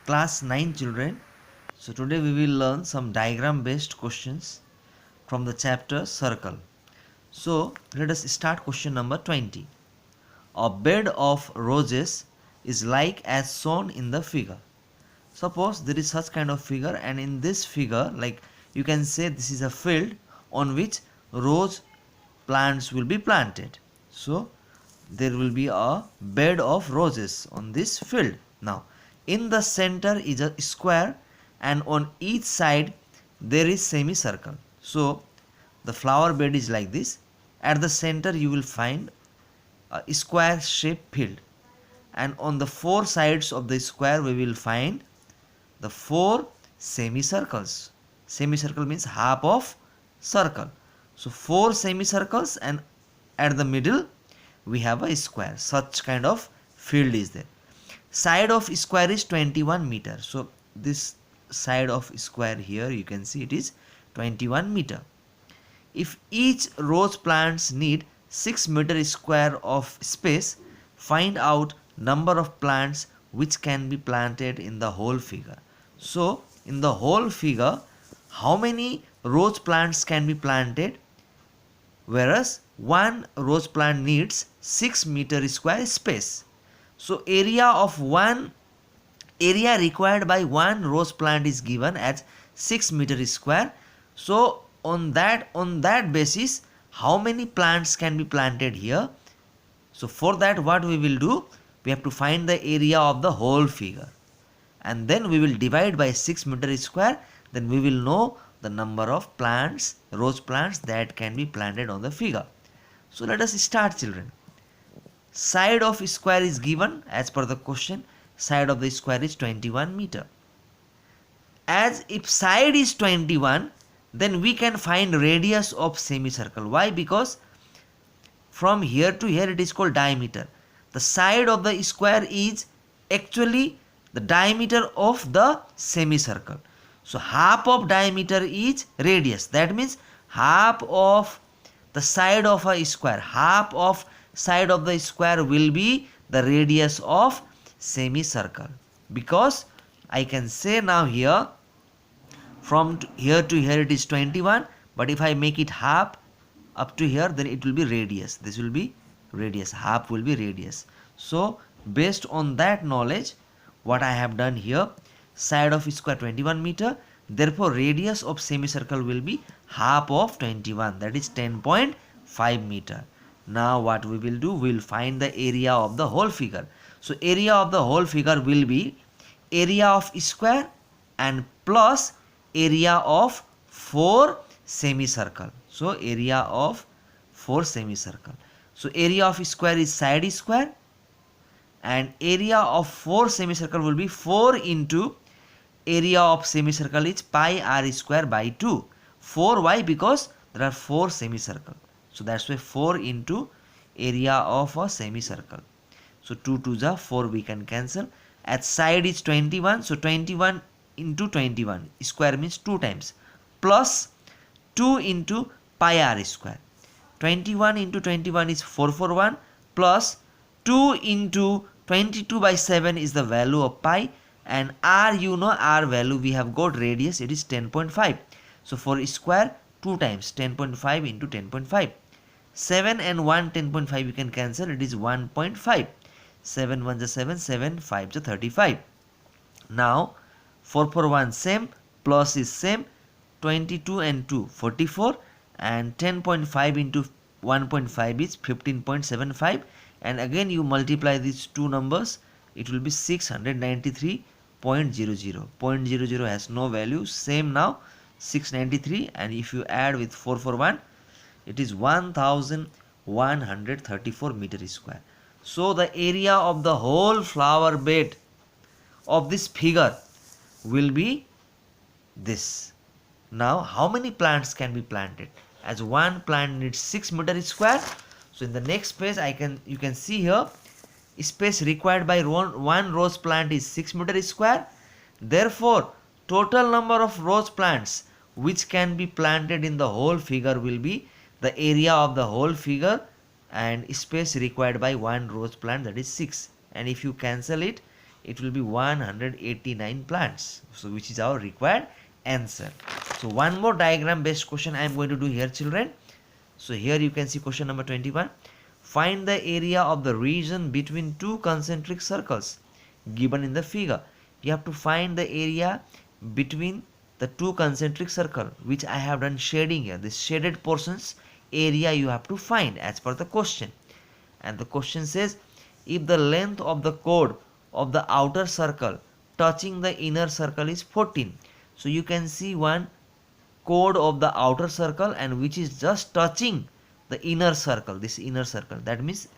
Class 9 children. So today we will learn some diagram based questions from the chapter circle. So let us start question number 20. A bed of roses is like as shown in the figure. Suppose there is such kind of figure, and in this figure, like you can say, this is a field on which rose plants will be planted. So there will be a bed of roses on this field. Now in the center is a square, and on each side there is semicircle. So the flower bed is like this. At the center you will find a square shaped field, and on the four sides of the square we will find the four semicircles. Semicircle means half of circle. So four semicircles, and at the middle we have a square. Such kind of field is there. Side of square is 21 meter. So this side of square here, you can see it is 21 meter. If each rose plants need 6 meter square of space, find out number of plants which can be planted in the whole figure. So in the whole figure, how many rose plants can be planted? Whereas one rose plant needs 6 meter square space. So area required by one rose plant is given as 6 meter square. So on that basis, how many plants can be planted here? So for that, what we will do, we have to find the area of the whole figure, and then we will divide by 6 meter square. Then we will know the number of plants, rose plants, that can be planted on the figure. So let us start, children. Side of square is given as per the question. Side of the square is 21 meter. As if side is 21, then we can find radius of semicircle. Why? Because from here to here it is called diameter. The side of the square is actually the diameter of the semicircle. So half of diameter is radius. That means half of the side of a square, half of side of the square will be the radius of semicircle. Because I can say now here, from here to here it is 21, but if I make it half up to here, then it will be radius. This will be radius, half will be radius. So based on that knowledge, what I have done here, side of square 21 meter, therefore radius of semicircle will be half of 21, that is 10.5 meter. Now what we will do, we will find the area of the whole figure. So area of the whole figure will be area of square and plus area of 4 semicircle. So area of 4 semicircle. So area of square is side square, and area of 4 semicircle will be 4 into area of semicircle is pi r square by 2. 4, why? Because there are 4 semicircle. So that's why 4 into area of a semicircle. So 2 to the 4 we can cancel. At side is 21. So 21 into 21 square means 2 times, plus 2 into pi r square. 21 into 21 is 441, plus 2 into 22 by 7 is the value of pi, and r, you know r value, we have got radius, it is 10.5. So for square 2 times 10.5 into 10.5. 7 and 1 10.5 you can cancel, it is 1.5. 7 1 is 7, 7 5 is 35. Now 441 same, plus is same, 22 and 2 44, and 10.5 into 1.5 is 15.75, and again you multiply these two numbers, it will be 693.00. 0.00 has no value, same now 693, and if you add with 441, it is 1134 meter square. So the area of the whole flower bed of this figure will be this. Now how many plants can be planted? As one plant needs 6 meter square. So in the next page you can see here, space required by one rose plant is 6 meter square. Therefore total number of rose plants which can be planted in the whole figure will be the area of the whole figure and space required by one rose plant, that is 6. And if you cancel it, it will be 189 plants. So which is our required answer. So one more diagram based question I am going to do here, children. So here you can see question number 21. Find the area of the region between two concentric circles given in the figure. You have to find the area between the two concentric circle, which I have done shading here. This shaded portions area you have to find as per the question. And the question says, if the length of the chord of the outer circle touching the inner circle is 14. So you can see one chord of the outer circle and which is just touching the inner circle, this inner circle. That means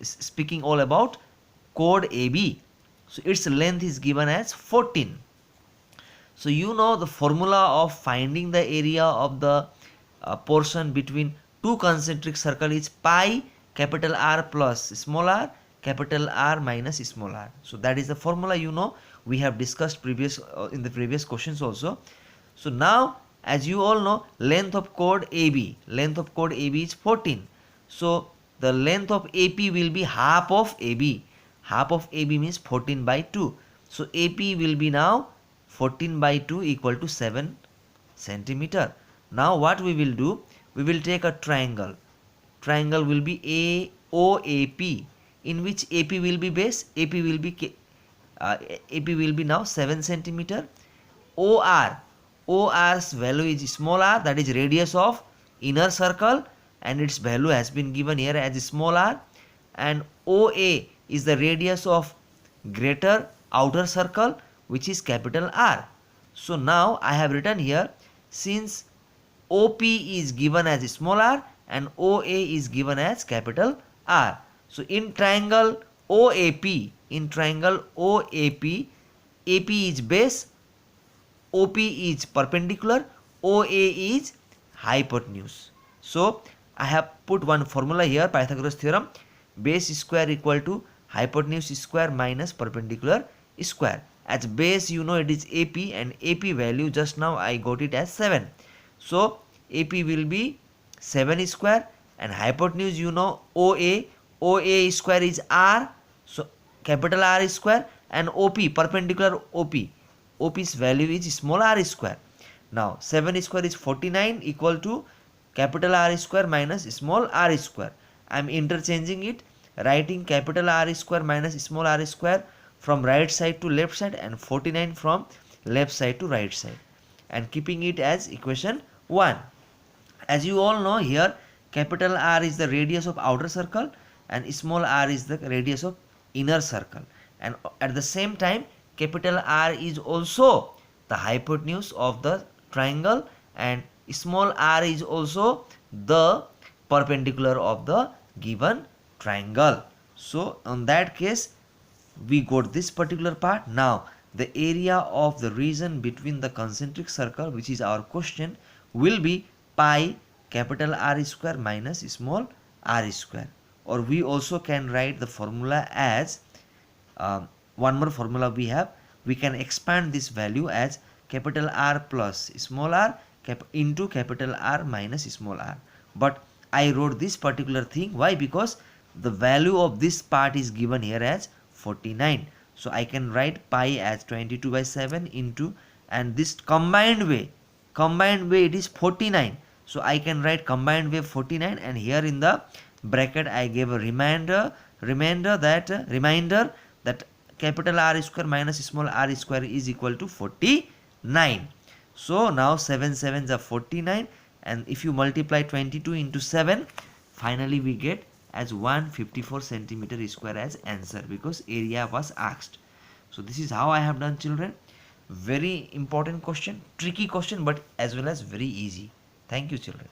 speaking all about chord AB. So its length is given as 14. So you know the formula of finding the area of the portion between two concentric circle is pi capital R plus small r capital R minus small r. So that is the formula, you know, we have discussed previous in the previous questions also. So now, as you all know, length of chord AB is 14. So the length of AP will be half of AB. Half of AB means 14 by 2. So AP will be now 14 by 2 equal to 7 centimeter. Now what we will do? We will take a triangle. Triangle will be AOAP, in which AP will be base. AP will be now 7 centimeter. OR's value is small r, that is radius of inner circle, and its value has been given here as small r. And OA is the radius of greater outer circle, which is capital R. So now I have written here, since OP is given as small r and OA is given as capital R. So in triangle OAP, AP is base, OP is perpendicular, OA is hypotenuse. So I have put one formula here, Pythagoras theorem, base square equal to hypotenuse square minus perpendicular square. As base, you know, it is AP, and AP value just now I got it as 7. So AP will be 7 square, and hypotenuse, you know, OA square is R, so capital R square, and OP, perpendicular OP's value is small r square. Now 7 square is 49 equal to capital R square minus small r square. I am interchanging it, writing capital R square minus small r square from right side to left side and 49 from left side to right side, and keeping it as equation 1. As you all know, here capital R is the radius of outer circle and small r is the radius of inner circle, and at the same time capital R is also the hypotenuse of the triangle and small r is also the perpendicular of the given triangle. So on that case we got this particular part. Now the area of the region between the concentric circle, which is our question, will be pi capital R square minus small r square, or we also can write the formula as one more formula we have. We can expand this value as capital R plus small r into capital R minus small r. But I wrote this particular thing. Why? Because the value of this part is given here as 49. So I can write pi as 22 by 7 into, and this combined way it is 49. So I can write combined way 49, and here in the bracket I gave a reminder that capital R square minus small r square is equal to 49. So now 7 sevens are 49, and if you multiply 22 into 7, finally we get as 154 centimeter square as answer, because area was asked. So this is how I have done, children. Very important question, tricky question, but as well as very easy. Thank you, children.